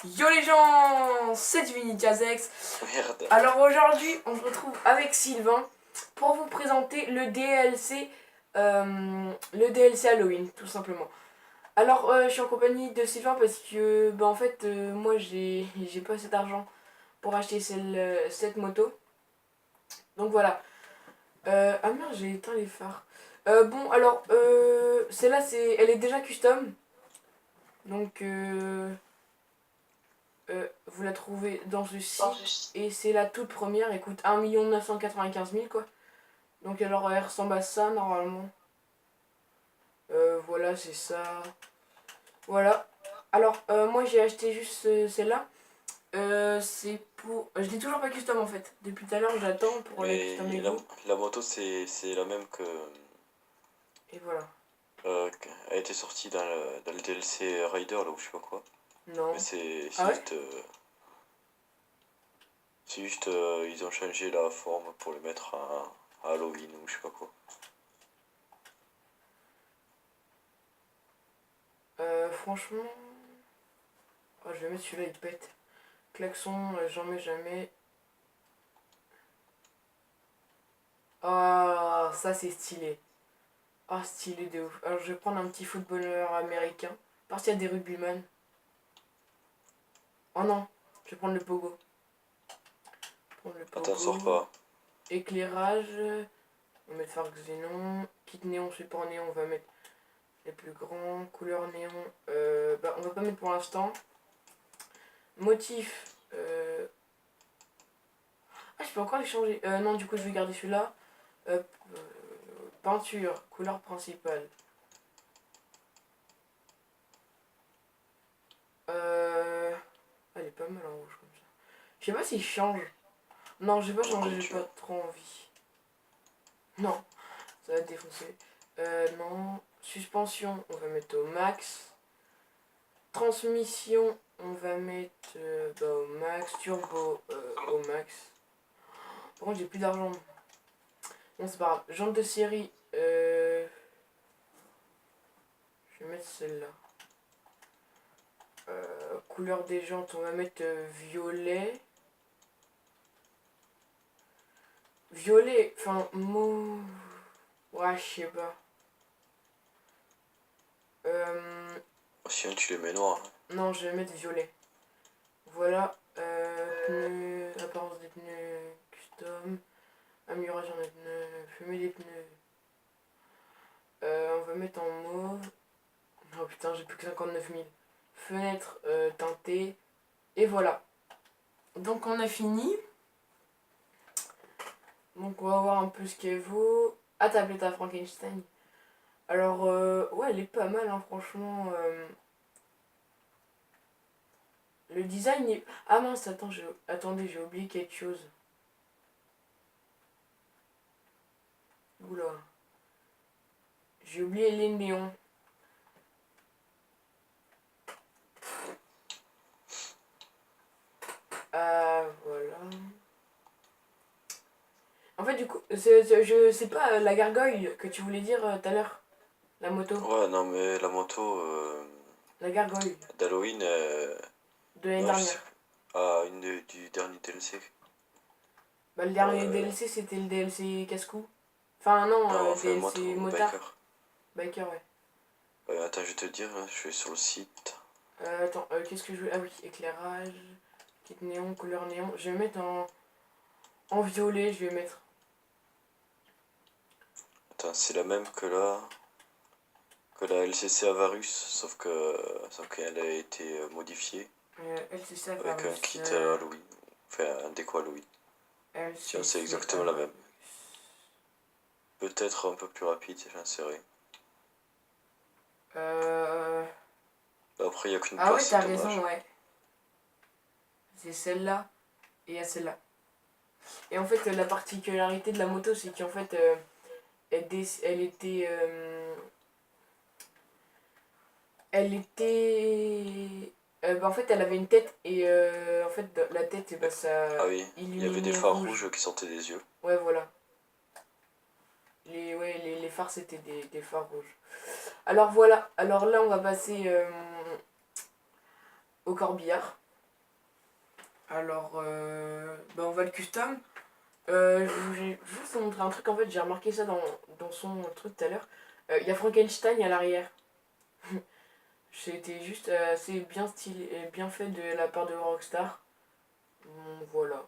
Yo les gens, c'est Divinity-Azex. Merde. Alors aujourd'hui, on se retrouve avec Sylvain pour vous présenter le DLC Halloween, tout simplement. Alors, je suis en compagnie de Sylvain parce que, en fait, moi, j'ai pas assez d'argent pour acheter cette moto. Donc voilà. Ah merde, j'ai éteint les phares. Bon, alors, celle-là, elle est déjà custom. Donc, vous la trouvez dans ce site et c'est la toute première, elle coûte 1 995 000 quoi. Donc alors elle ressemble à ça normalement. Voilà, c'est ça. Voilà. Alors moi j'ai acheté juste celle-là. C'est pour... Je l'ai toujours pas custom en fait. Depuis tout à l'heure j'attends pour la custom Mais Lego. la moto, c'est la même que. Et voilà. A été sortie dans le DLC Rider, là, ou je sais pas quoi. Mais Non. c'est Ah ouais. juste. C'est juste. Ils ont changé la forme pour le mettre à Halloween, ou je sais pas quoi. Franchement... Oh, je vais mettre celui-là, il pète. Klaxon, j'en mets jamais. Ah, ça c'est stylé. Ah, stylé de ouf. Alors, je vais prendre un petit footballeur américain. Parce qu'il y a des rugbyman. Oh non, je vais prendre le pogo. Prendre le Attends, sors pogo. pas. Éclairage. On va mettre Farc Xénon. Kit néon, support néon, on va mettre les plus grands. Couleur néon. On va pas mettre pour l'instant. Motif. Ah, je peux encore les changer. Non, du coup, je vais garder celui-là. Hop. Peinture. Couleur principale. Elle est pas mal en rouge comme ça. Je sais pas s'il change. Non, je vais pas changer, Comme j'ai tu pas veux. trop envie. Non, ça va défoncer. Non. Suspension, on va mettre au max. Transmission, on va mettre au max. Turbo au max. Par contre, j'ai plus d'argent. Bon, c'est pas grave. Jante de série, je vais mettre celle-là. Couleur des jantes, on va mettre violet. Violet, enfin, mauve. Ouais, je sais pas. Sinon, tu les mets noirs. Non, je vais mettre violet. Voilà. Pneus, apparence des pneus custom. Amélioration des pneus, fumée des pneus. On va mettre en mauve. Oh putain, j'ai plus que 59 000. Fenêtre teintée. Et voilà. Donc on a fini. Donc on va voir un peu ce qu'elle vaut. Ah, tablette à Frankenstein. Alors, ouais, elle est pas mal, hein, franchement. Le design est... Ah mince, attendez, j'ai oublié quelque chose. Oula. J'ai oublié les néons. Voilà. En fait, du coup, je sais pas, la gargoyle que tu voulais dire tout à l'heure. La moto. Ouais, non, mais la moto La gargoyle. d'Halloween. De l'année Non, je sais dernière. plus. Ah, du dernier DLC. Bah, le dernier Euh, DLC, c'était le DLC casse-cou. Enfin, non, non, enfin, DLC moto, motard. biker. Biker, ouais. Attends, je vais te dire, là, je suis sur le site. Attends, qu'est-ce que je veux. Ah oui, éclairage. Kit néon, couleur néon. Je vais mettre en violet, je vais mettre. Attends, c'est la même que la LCC Avarus, sauf qu'elle a été modifiée LCC avec un Avarus. kit Halloween, enfin un déco Halloween. Sinon, c'est LCC exactement la même. Avarus. Peut-être un peu plus rapide, j'en sais rien. Euh... Après, il n'y a qu'une Ah ouais, place, t'as c'est raison, dommage. ouais. C'est celle-là et il y a celle-là. Et en fait, la particularité de la moto, c'est qu'en fait, elle était. Elle était. En fait, elle avait une tête et en fait, la tête, bah, ça Ah oui, il y avait des illuminait phares rouge. rouges qui sortaient des yeux. Ouais, voilà. Les phares, c'était des phares rouges. Alors voilà, alors là, on va passer au corbillard. Alors, bah on va le custom. Je voulais juste vous montrer un truc, en fait, j'ai remarqué ça dans son truc tout à l'heure. Il y a Frankenstein à l'arrière. C'était juste assez bien stylé et bien fait de la part de Rockstar. Voilà.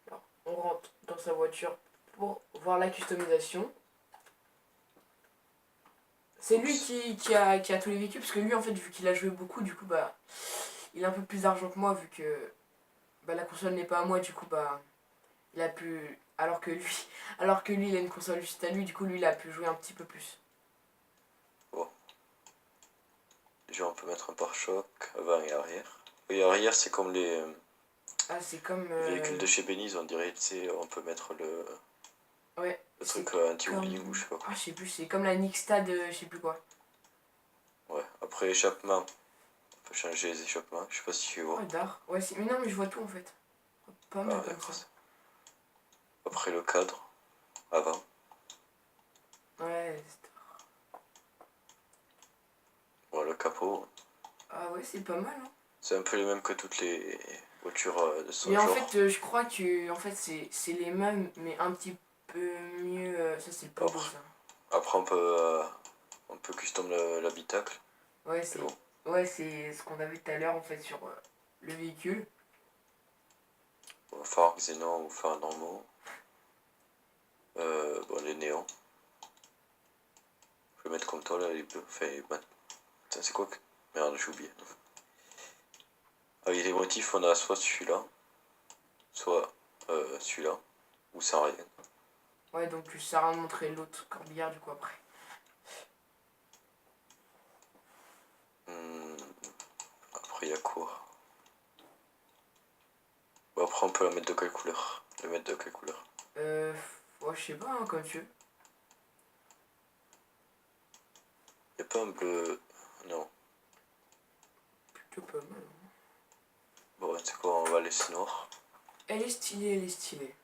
Alors, on rentre dans sa voiture pour voir la customisation. C'est lui Oups. qui a tous les véhicules, parce que lui, en fait, vu qu'il a joué beaucoup, du coup, bah, il a un peu plus d'argent que moi, vu que bah, la console n'est pas à moi, du coup, bah, il a pu. Alors que lui, il a une console juste à lui, du coup, lui, il a pu jouer un petit peu plus. Bon. Déjà, on peut mettre un pare-choc avant et arrière. Et arrière, c'est comme Ah, c'est comme. les véhicules de chez Beniz, on dirait, tu sais, on peut mettre Ouais, le c'est truc anti-wheeling ou je comme. sais pas Ah, quoi. je sais plus, c'est comme la Nixtad, je sais plus quoi. Ouais. Après, échappement, on peut changer les échappements. Je sais pas si tu vois. Oh, d'art. Ouais, mais non, mais je vois tout en fait. Pas mal Ah, comme ça. d'accord. Après, le cadre, avant. Ouais, Bon, le capot, ah ouais, c'est pas mal, hein. c'est un peu les mêmes que toutes les voitures de son Mais en genre. fait, je crois que en fait, c'est les mêmes, mais un petit peu mieux. Ça, c'est le plus beau, Après, ça. après on peut custom l'habitacle. Ouais, Et bon, c'est ce qu'on avait tout à l'heure, en fait, sur le véhicule. bon, phare xénon ou phare normaux. Bon, les néons. Je vais mettre comme toi là, les bleus. Enfin, putain, c'est quoi que. Merde, j'ai oublié. Avec les motifs, on a soit celui-là, soit celui-là, ou sans rien. Ouais, donc ça va montrer l'autre corbillard, du coup, après. Hmm, après, il y a quoi? Bon, après, on peut la mettre de quelle couleur? Le mettre de quelle couleur? Euh. Ouais, je sais pas, hein, comme tu veux. Il n'y a pas un bleu. Non. Plutôt pas mal, hein. Bon, c'est quoi? On va laisser noir. Elle est stylée, elle est stylée.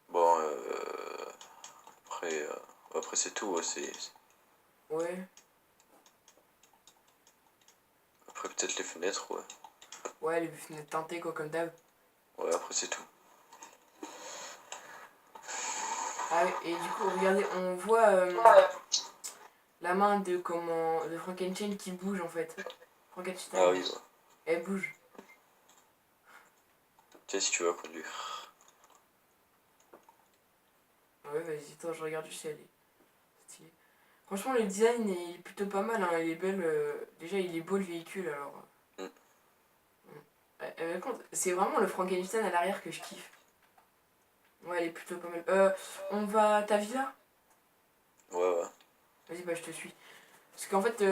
Bon, après, après c'est tout. Ouais, Ouais. après, peut-être les fenêtres, ouais. Ouais, les fenêtres teintées, quoi, comme d'hab. Ouais, après, c'est tout. Ah, et du coup, regardez, on voit la main de Frankenstein qui bouge, en fait. Ah Frankenstein, oui, ouais. elle bouge. Tiens, si tu veux conduire. Ouais, vas-y, attends, je regarde juste si elle est stylée. Franchement, le design est plutôt pas mal, hein. Il est belle. Déjà, il est beau le véhicule, alors. Hmm. C'est vraiment le Frankenstein à l'arrière que je kiffe. Ouais, elle est plutôt pas mal. On va. T'as vu là? Ouais, ouais. Vas-y, bah, je te suis. Parce qu'en fait,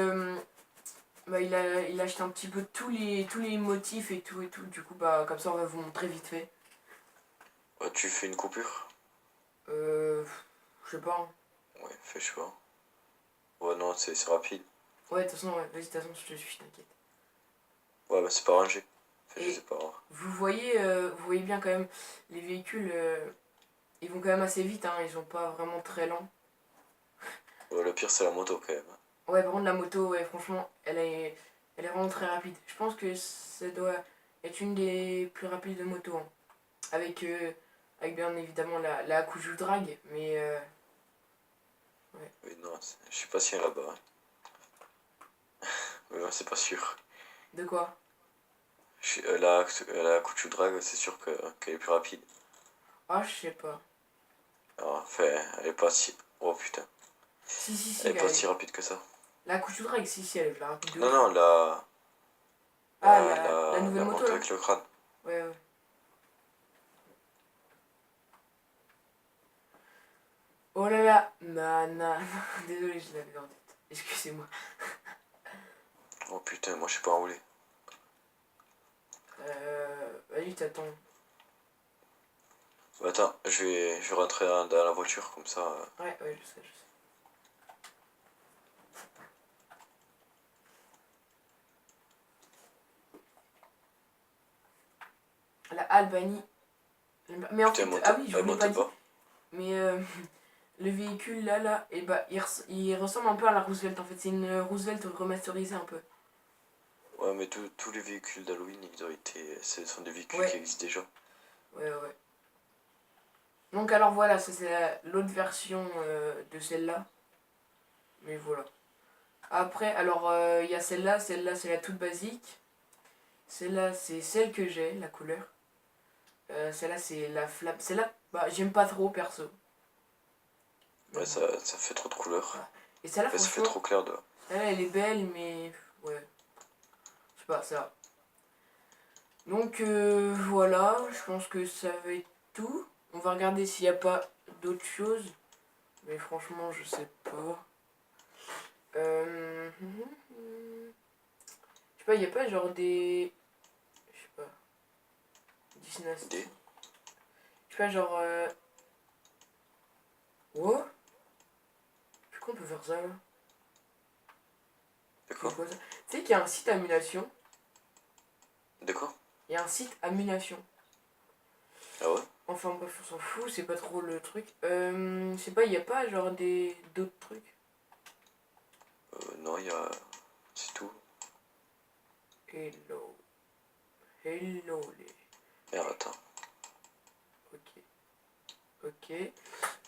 bah, il a acheté un petit peu tous les motifs et tout et tout. Du coup, bah, comme ça, on va vous montrer vite fait. Ouais, tu fais une coupure? Euh. Je sais pas, hein. Ouais, fais, je sais pas. Ouais, non, c'est rapide. Ouais, de toute façon, ouais, vas-y, de toute façon, je te suis, t'inquiète. Ouais, bah c'est pas rangé. Enfin, je sais Et pas. vous voyez bien quand même, les véhicules, ils vont quand même assez vite, hein, ils sont pas vraiment très lents. Ouais, le pire, c'est la moto quand même. Ouais, par contre, la moto, ouais, franchement, elle est vraiment très rapide. Je pense que ça doit être une des plus rapides de moto, hein. Avec bien évidemment la Kuju Drag, mais ouais. Oui, non, je sais pas si elle est là-bas. Mais ouais, c'est pas sûr. De quoi? La Kuchu Drag, c'est sûr qu'elle est plus rapide. Ah, je sais pas. Alors, enfin, elle est pas si. Oh putain. Si, si, Elle si, est pas si rapide que ça. la Kuju Drag, si, si, elle est rapide de Non, ouf, non, hein. Ah, la nouvelle la moto, moto là? avec le crâne. Ouais, ouais. Oh là là, Nana. Désolé, je l'avais en tête. Excusez-moi. Oh putain, moi je sais pas rouler. Vas-y, t'attends. Attends, je vais rentrer dans la voiture comme ça. Ouais, ouais, je sais, je sais. La Albanie. Mais en Putain, fait, ah oui, je elle vous l'ai pas monte dit. pas. Mais le véhicule là, et bah il ressemble un peu à la Roosevelt en fait. C'est une Roosevelt remasterisée un peu. Ouais, mais tous les véhicules d'Halloween, ils ont été. Ce sont des véhicules qui Ouais, existent déjà. ouais. Donc alors voilà, ça c'est l'autre version de celle-là. Mais voilà. Après, alors il y a celle-là c'est la toute basique. Celle-là c'est celle que j'ai, la couleur. Celle-là c'est la flamme. Celle-là, bah j'aime pas trop perso. Mais Ouais, bon. ça fait trop de couleurs. Voilà. Et celle-là Ouais, ça fait franchement, trop clair de. celle-là elle est belle mais ouais, je sais pas, ça va. Donc voilà, je pense que ça va être tout. On va regarder s'il n'y a pas d'autres choses. Mais franchement, je sais pas. Je sais pas, il n'y a pas genre des. Je sais pas. Dynasty. Des. Je sais pas, genre. Oh, je sais qu'on peut faire ça là. De C'est quoi? quoi ça? Tu sais qu'il y a un site Ammunation. De quoi? Il y a un site Ammunation. Ah ouais? Enfin bref, on s'en fout, c'est pas trop le truc. Je sais pas, il n'y a pas genre des d'autres trucs. Non, il y a. C'est tout. Hello. Hello les. Merde, attends. Ok. Ok.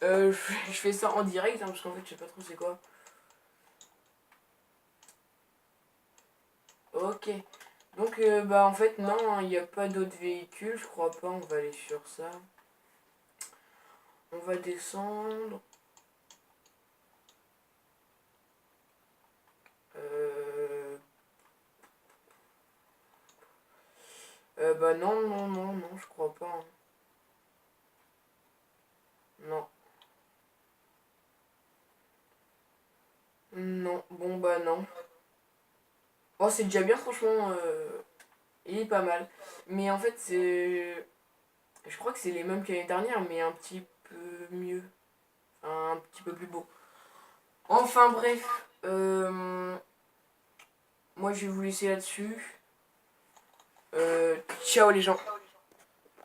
Je fais ça en direct hein, parce qu'en fait je sais pas trop c'est quoi. Ok. Donc bah en fait non, il n'y a pas d'autres véhicules, je crois pas, on va aller sur ça. On va descendre. Euh... bah non, je crois pas. Hein. Non. Non, bon bah non. Oh c'est déjà bien franchement, il est pas mal. Mais en fait c'est... Je crois que c'est les mêmes que l'année dernière, mais un petit peu mieux. Enfin, un petit peu plus beau. Enfin bref, moi je vais vous laisser là-dessus. Ciao les gens.